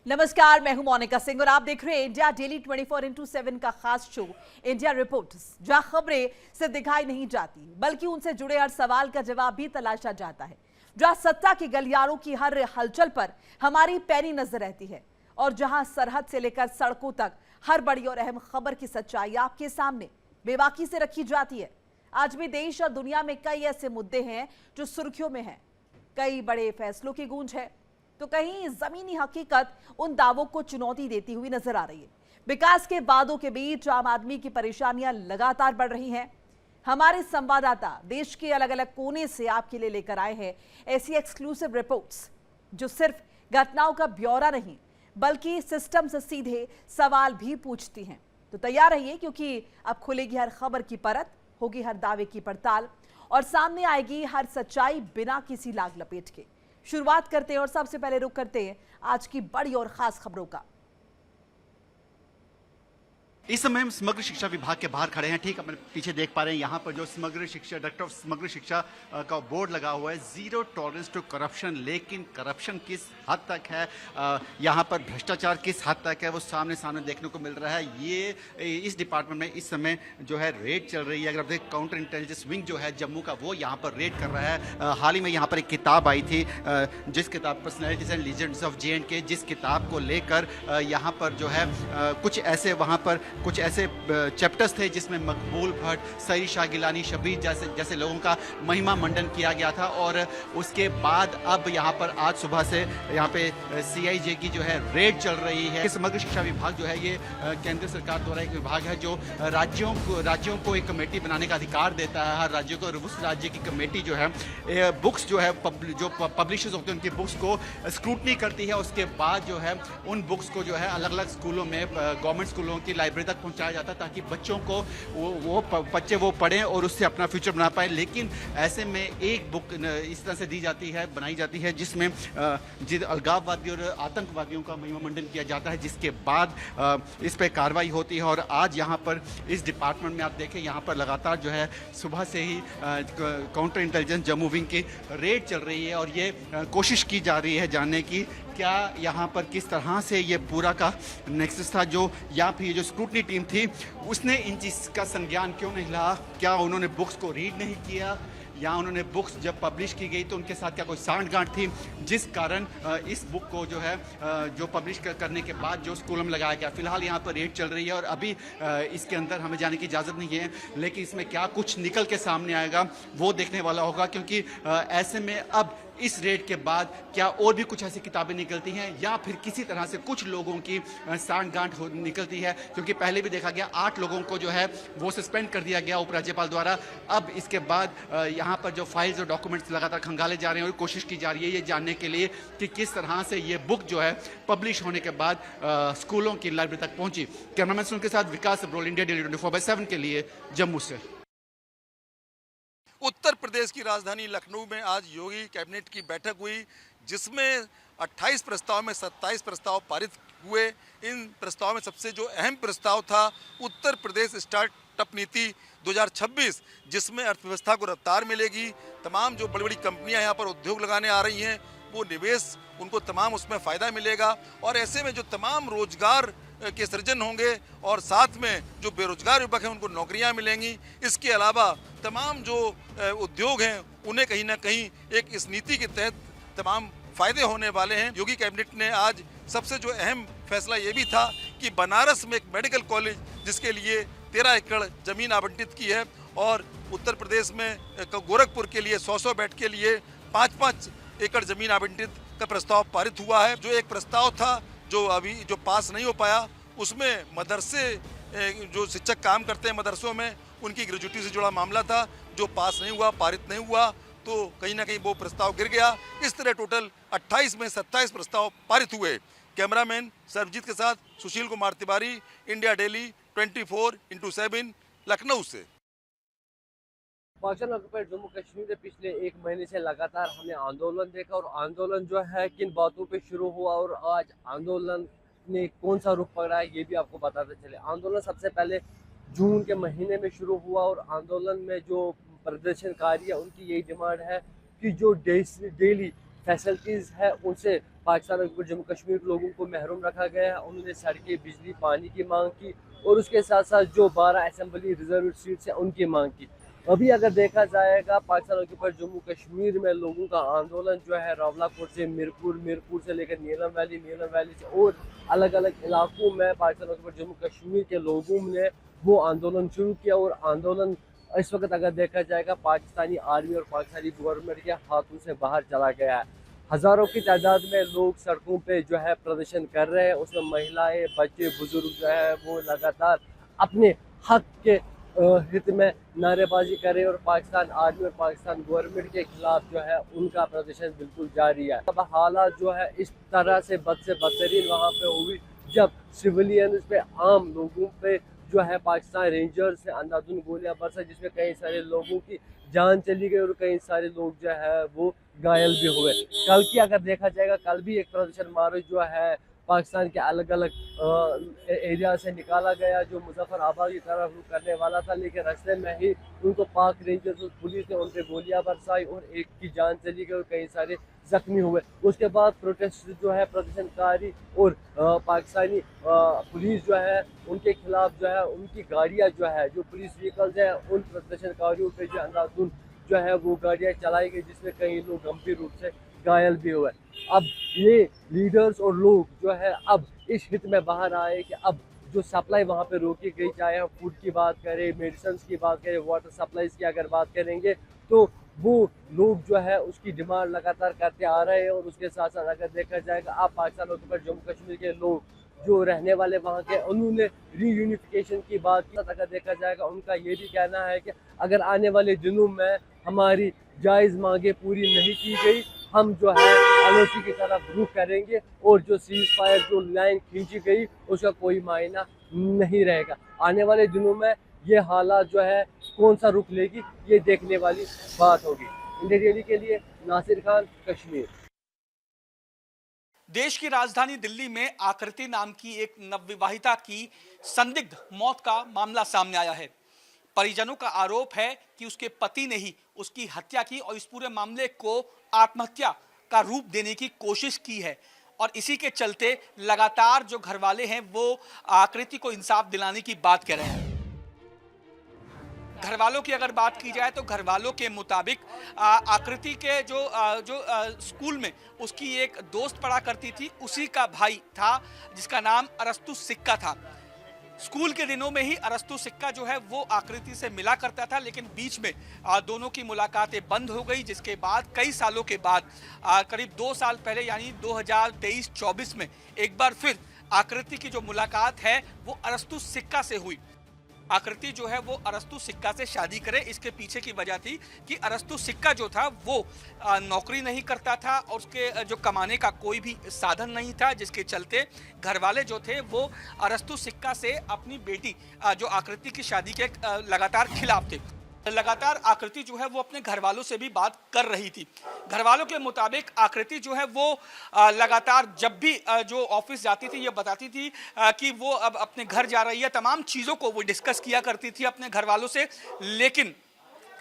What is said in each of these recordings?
नमस्कार, मैं हूं मोनिका सिंह और आप देख रहे हैं इंडिया डेली 24x7 का खास शो इंडिया रिपोर्ट्स, जहां खबरें सिर्फ दिखाई नहीं जाती बल्कि उनसे जुड़े हर सवाल का जवाब भी तलाशा जाता है। जहां सत्ता के गलियारों की हर हलचल पर हमारी पैनी नजर रहती है और जहां सरहद से लेकर सड़कों तक हर बड़ी और अहम खबर की सच्चाई आपके सामने बेबाकी से रखी जाती है। आज भी देश और दुनिया में कई ऐसे मुद्दे हैं जो सुर्खियों में हैं। कई बड़े फैसलों की गूंज है तो कहीं जमीनी हकीकत उन दावों को चुनौती देती हुई नजर आ रही है। विकास के वादों के बीच आम आदमी की परेशानियां लगातार बढ़ रही हैं। हमारे संवाददाता देश के अलग अलग कोने से आपके लिए लेकर आए हैं ऐसी एक्सक्लूसिव रिपोर्ट्स जो सिर्फ घटनाओं का ब्यौरा नहीं बल्कि सिस्टम से सीधे सवाल भी पूछती हैं। तो तैयार रहिए, क्योंकि अब खुलेगी हर खबर की परत, होगी हर दावे की पड़ताल और सामने आएगी हर सच्चाई बिना किसी लाग लपेट के। शुरुआत करते हैं और सबसे पहले रुख करते हैं आज की बड़ी और खास खबरों का। इस समय हम समग्र शिक्षा विभाग के बाहर खड़े हैं। ठीक अपने पीछे देख पा रहे हैं, यहाँ पर जो समग्र शिक्षा डायरेक्टर ऑफ समग्र शिक्षा का बोर्ड लगा हुआ है, जीरो टॉलरेंस टू करप्शन। लेकिन करप्शन किस हद तक है, यहाँ पर भ्रष्टाचार किस हद तक है, वो सामने सामने देखने को मिल रहा है। ये इस डिपार्टमेंट में इस समय जो है रेड चल रही है। अगर आप देखें, काउंटर इंटेलिजेंस विंग जो है जम्मू का, वो यहाँ पर रेड कर रहा है। हाल ही में यहाँ पर एक किताब आई थी, जिस किताब personalities and legends of J&K, जिस किताब को लेकर यहाँ पर जो है कुछ ऐसे वहाँ पर कुछ ऐसे चैप्टर्स थे जिसमें मकबूल भट्ट, सईद शाह गिलानी, शबीर जैसे लोगों का महिमा मंडन किया गया था। और उसके बाद अब यहाँ पर आज सुबह से यहाँ पे CIJ की जो है रेड चल रही है। समग्र शिक्षा विभाग जो है ये केंद्र सरकार द्वारा एक विभाग है जो राज्यों को एक कमेटी बनाने का अधिकार देता है। हर राज्य को, और उस राज्य की कमेटी जो है बुक्स जो है जो पब्लिशर्स होते हैं उनकी बुक्स को स्क्रूटनी करती है। उसके बाद जो है उन बुक्स को जो है अलग अलग स्कूलों में, गवर्नमेंट स्कूलों की लाइब्रेरी तक पहुंचाया जाता है ताकि बच्चों को बच्चे वो पढ़ें और उससे अपना फ्यूचर बना पाए। लेकिन ऐसे में एक बुक इस तरह से बनाई जाती है जिसमें अलगाववादी और आतंकवादियों का महिमा मंडन किया जाता है, जिसके बाद इस पर कार्रवाई होती है। और आज यहाँ पर इस डिपार्टमेंट में आप देखें, यहाँ पर लगातार जो है सुबह से ही काउंटर इंटेलिजेंस जम्मू विंग की रेड चल रही है और ये कोशिश की जा रही है जानने की क्या यहाँ पर किस तरह से ये पूरा का नेक्सस था, जो या फिर जो स्क्रूटनी टीम थी उसने इन चीज़ का संज्ञान क्यों नहीं लिया। क्या उन्होंने बुक्स को रीड नहीं किया, या उन्होंने बुक्स जब पब्लिश की गई तो उनके साथ क्या कोई सांठगांठ थी जिस कारण इस बुक को जो है जो पब्लिश करने के बाद जो स्कूलों में लगाया गया। फिलहाल यहाँ पर रेड चल रही है और अभी इसके अंदर हमें जाने की इजाज़त नहीं है, लेकिन इसमें क्या कुछ निकल के सामने आएगा वो देखने वाला होगा। क्योंकि ऐसे में अब इस रेड के बाद क्या और भी कुछ ऐसी किताबें निकलती हैं या फिर किसी तरह से कुछ लोगों की सांठगांठ निकलती है। क्योंकि पहले भी देखा गया 8 लोगों को जो है वो सस्पेंड कर दिया गया उपराज्यपाल द्वारा। अब इसके बाद यहाँ पर जो फाइल्स और डॉक्यूमेंट्स लगातार खंगाले जा रहे हैं और कोशिश की जा रही है ये जानने के लिए कि किस तरह से ये बुक जो है पब्लिश होने के बाद स्कूलों की लाइब्रेरी तक पहुंची। कैमरामैन सुन के साथ विकास अब्रोल, इंडिया डेली 24/7 के लिए जम्मू से। उत्तर प्रदेश की राजधानी लखनऊ में आज योगी कैबिनेट की बैठक हुई, जिसमें 28 प्रस्ताव में 27 प्रस्ताव पारित हुए। इन प्रस्ताव में सबसे जो अहम प्रस्ताव था उत्तर प्रदेश स्टार्टअप नीति 2026, जिसमें अर्थव्यवस्था को रफ्तार मिलेगी। तमाम जो बड़ी बड़ी कंपनियां यहाँ पर उद्योग लगाने आ रही हैं वो निवेश, उनको तमाम उसमें फ़ायदा मिलेगा और ऐसे में जो तमाम रोजगार के सृजन होंगे और साथ में जो बेरोजगार युवक हैं उनको नौकरियां मिलेंगी। इसके अलावा तमाम जो उद्योग हैं उन्हें कहीं ना कहीं एक इस नीति के तहत तमाम फायदे होने वाले हैं। योगी कैबिनेट ने आज सबसे जो अहम फैसला ये भी था कि बनारस में एक मेडिकल कॉलेज जिसके लिए 13 एकड़ ज़मीन आवंटित की है और उत्तर प्रदेश में गोरखपुर के लिए 100 बेड के लिए 5-5 एकड़ ज़मीन आवंटित का प्रस्ताव पारित हुआ है। जो एक प्रस्ताव था जो अभी जो पास नहीं हो पाया, उसमें मदरसे जो शिक्षक काम करते हैं मदरसों में उनकी ग्रेजुएटी से जुड़ा मामला था जो पास नहीं हुआ, पारित नहीं हुआ, तो कहीं ना कहीं वो प्रस्ताव गिर गया। इस तरह टोटल 28 में 27 प्रस्ताव पारित हुए। कैमरामैन सरबजीत के साथ Sushil Kumar Tiwari, India daily 24x7 Lucknow से। पाकिस्तान ऑक्युपाइड जम्मू कश्मीर में पिछले 1 महीने से लगातार हमने आंदोलन देखा और आंदोलन जो है किन बातों पे शुरू हुआ और आज आंदोलन ने कौन सा रुख पकड़ा है ये भी आपको बताते चले। आंदोलन सबसे पहले जून के महीने में शुरू हुआ और आंदोलन में जो प्रदर्शनकारी है उनकी यही डिमांड है कि जो डेली फैसिलिटीज़ है उनसे पाकिस्तान और जम्मू कश्मीर के लोगों को महरूम रखा गया है। उन्होंने सड़कें, बिजली, पानी की मांग की और उसके साथ साथ जो 12 असेंबली रिजर्व सीट्स हैं उनकी मांग की। अभी अगर देखा जाएगा पाकिस्तान के ऊपर जम्मू कश्मीर में लोगों का आंदोलन जो है रावलाकोट से मीरपुर, मीरपुर से लेकर नीलम वैली से और अलग अलग इलाकों में पाकिस्तान के ऊपर जम्मू कश्मीर के लोगों ने वो आंदोलन शुरू किया और आंदोलन इस वक्त अगर देखा जाएगा पाकिस्तानी आर्मी और पाकिस्तानी गवर्नमेंट के हाथों से बाहर चला गया है। हज़ारों की तादाद में लोग सड़कों पे जो है प्रदर्शन कर रहे हैं, उसमें महिलाएं, बच्चे, बुजुर्ग जो है वो लगातार अपने हक के हित में नारेबाजी कर रहे हैं और पाकिस्तान आर्मी और पाकिस्तान गवर्नमेंट के खिलाफ जो है उनका प्रदर्शन बिल्कुल जारी है। अब हालात जो है इस तरह से बदतरीन वहाँ पे हुई जब सिविलियंस पे, आम लोगों पे जो है पाकिस्तान रेंजर्स से अंधाधुंध गोलियां बरसा, जिसमें कई सारे लोगों की जान चली गई और कई सारे लोग जो है वो घायल भी हुए। कल की अगर देखा जाएगा, कल भी एक प्रदर्शन मार्च जो है पाकिस्तान के अलग अलग एरिया से निकाला गया जो मुजफ्फराबाद की तरफ रुख करने वाला था, लेकिन रास्ते में ही उनको पाक रेंजर्स और पुलिस ने उन पर गोलियां बरसाई और एक की जान चली गई और कई सारे जख्मी हुए। उसके बाद प्रोटेस्ट जो है प्रदर्शनकारी और पाकिस्तानी पुलिस जो है उनके खिलाफ जो है उनकी गाड़ियाँ जो है, जो पुलिस व्हीकल्स हैं, उन प्रदर्शनकारियों पे जो अंधाधुंध जो है वो गाड़ियाँ चलाई गई, जिसमें कई लोग गंभीर रूप से घायल भी हुए। अब ये लीडर्स और लोग जो है अब इस हित में बाहर आए कि अब जो सप्लाई वहाँ पे रोकी गई, चाहे हम फूड की बात करें, मेडिसिन की बात करें, वाटर सप्लाईज की अगर बात करेंगे, तो वो लोग जो है उसकी डिमांड लगातार करते आ रहे हैं। और उसके साथ साथ अगर देखा जाएगा अब पाकिस्तान और जम्मू कश्मीर के लोग जो रहने वाले वहाँ के, उन्होंने रीयूनिफिकेशन की बात की। अगर देखा जाएगा उनका ये भी कहना है कि अगर आने वाले दिनों में हमारी जायज़ मांगे पूरी नहीं की गई, हम जो है एलओसी की तरफ रुख करेंगे और जो सीज फायर जो लाइन खींची गई उसका कोई मायना नहीं रहेगा। आने वाले दिनों में ये हालात जो है कौन सा रुख लेगी, ये देखने वाली बात होगी। इंडिया डेली के लिए नासिर खान, कश्मीर। देश की राजधानी दिल्ली में आकृति नाम की एक नवविवाहिता की संदिग्ध मौत का मामला सामने आया है। परिजनों का आरोप है कि उसके पति ने ही उसकी हत्या की और इस पूरे मामले को आत्महत्या का रूप देने की कोशिश की है और इसी के चलते लगातार जो घरवाले हैं वो आकृति को इंसाफ दिलाने की बात कर रहे हैं। घरवालों की अगर बात की जाए तो घरवालों के मुताबिक आकृति के जो स्कूल में उसकी एक दोस्त पढ़ा करती थी, उसी का भाई था जिसका नाम अरस्तु सिक्का था। स्कूल के दिनों में ही अरस्तु सिक्का जो है वो आकृति से मिला करता था, लेकिन बीच में दोनों की मुलाकातें बंद हो गई, जिसके बाद कई सालों के बाद करीब 2 साल पहले यानी 2023-24 में एक बार फिर आकृति की जो मुलाकात है वो अरस्तु सिक्का से हुई। आकृति जो है वो अरस्तु सिक्का से शादी करे, इसके पीछे की वजह थी कि अरस्तु सिक्का जो था वो नौकरी नहीं करता था और उसके जो कमाने का कोई भी साधन नहीं था, जिसके चलते घरवाले जो थे वो अरस्तु सिक्का से अपनी बेटी जो आकृति की शादी के लगातार खिलाफ थे। लगातार आकृति जो है वो अपने घर वालों से भी बात कर रही थी। घर वालों के मुताबिक आकृति जो है वो लगातार जब भी जो ऑफिस जाती थी ये बताती थी कि वो अब अपने घर जा रही है, तमाम चीज़ों को वो डिस्कस किया करती थी अपने घर वालों से। लेकिन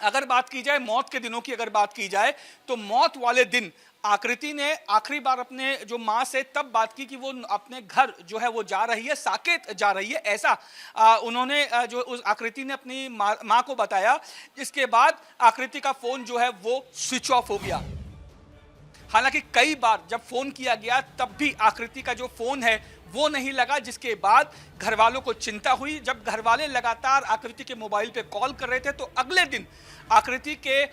अगर बात की जाए मौत के दिनों की, अगर बात की जाए तो मौत वाले दिन आकृति ने आखिरी बार अपने जो माँ से तब बात की कि वो अपने घर जो है वो जा रही है, साकेत जा रही है, ऐसा उन्होंने जो उस आकृति ने अपनी माँ को बताया। जिसके बाद आकृति का फ़ोन जो है वो स्विच ऑफ हो गया। हालांकि कई बार जब फ़ोन किया गया तब भी आकृति का जो फ़ोन है वो नहीं लगा, जिसके बाद घर वालों को चिंता हुई। जब घर वाले लगातार आकृति के मोबाइल पे कॉल कर रहे थे तो अगले दिन आकृति के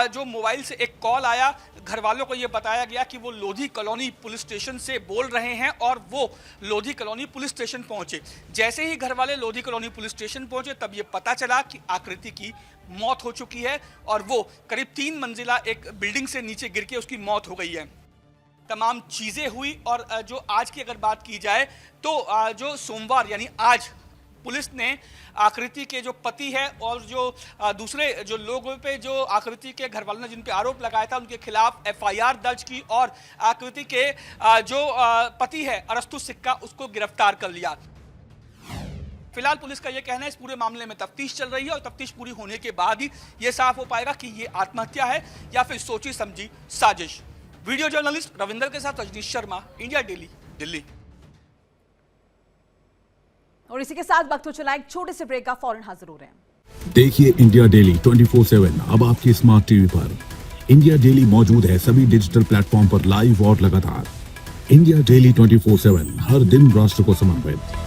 जो मोबाइल से एक कॉल आया। घर वालों को ये बताया गया कि वो लोधी कॉलोनी पुलिस स्टेशन से बोल रहे हैं और वो लोधी कॉलोनी पुलिस स्टेशन पहुंचे। जैसे ही घर वाले लोधी कॉलोनी पुलिस स्टेशन पहुंचे तब ये पता चला कि आकृति की मौत हो चुकी है और वो करीब 3 मंजिला एक बिल्डिंग से नीचे गिर के उसकी मौत हो गई है। तमाम चीज़ें हुई और जो आज की अगर बात की जाए तो जो सोमवार यानी आज पुलिस ने आकृति के जो पति है और जो दूसरे जो लोगों पे जो आकृति के घर वालों ने जिन पे आरोप लगाया था उनके खिलाफ एफआईआर दर्ज की और आकृति के जो पति है अरस्तु सिक्का उसको गिरफ्तार कर लिया। फिलहाल पुलिस का यह कहना है इस पूरे मामले में तफ्तीश चल रही है और तफ्तीश पूरी होने के बाद ही ये साफ हो पाएगा कि ये आत्महत्या है या फिर सोची समझी साजिश। वीडियो जर्नलिस्ट रविंदर के साथ रजनीश शर्मा, इंडिया डेली, दिल्ली। और इसी के साथ वक्त हो चला एक छोटे से ब्रेक का, फौरन हाजिर हो रहे हैं। देखिए इंडिया डेली 24/7 अब आपकी स्मार्ट टीवी पर। इंडिया डेली मौजूद है सभी डिजिटल प्लेटफॉर्म पर लाइव और लगातार। इंडिया डेली 24/7 हर दिन राष्ट्र को समर्पित।